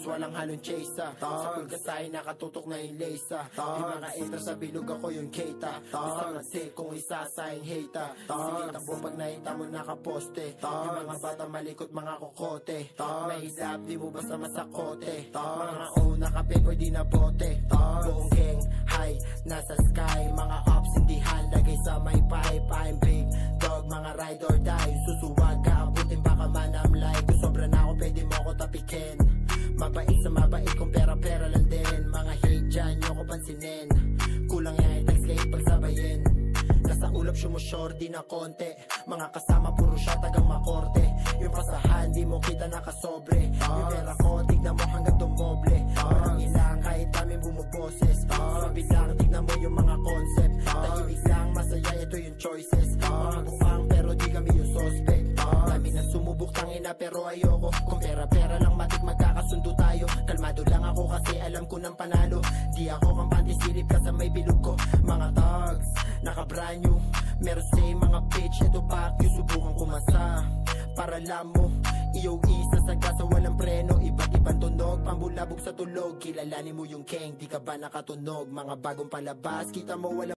tapos walang halong chase. Sa pulgasay nakatutok na yung lace. Yung mga entra sa bilog ako yung keita. Isang nasi kung isasaing hate. Sige takbo pag nakita mo nakaposte. Yung mga bata malikot mga kokote. May lab di mo basta masakote. Mga nakape pwede na bote. Buong gang high nasa sky. Mga ups hindi lagay sa may pipe. I'm big dog mga ride or die. Susuwag ka abutin baka manamlay. Kung sobra na ako pwede mo ako tapikin. Mabait sa mabait kung pera lang din. Mga hate dyan nyo ko pansinin. Kulang yan i-text kayo pagsabayin. Nasa ulap sumushort di na konti. Mga kasama puro siya tagang makorte. Yung pasahan di mo kita nakasobre. Yung pera ko tignan mo hanggang dumoble. Walang ilang kahit daming bumuboses. Sabi lang tignan mo yung mga concept. Tahimik lang masaya ito yung choices. Mga bukang pero di kami yung suspect. Dami na sumubok tangina pero ayoko. Kung pera lang matik magkakasundo tayo. Kalmado lang ako kasi alam ko ng panalo. Di ako kampante silip ka sa may bilog ko. Mga thugs naka-brand new. Meron say mga bitch ito pack you. Subukan kumasa para alam mo. Iyo isa sa gasa walang preno. Iba't ibang tunog pambulabog sa tulog. Kilalanin mo yung keng di ka ba nakatunog. Mga bagong palabas kita mo walang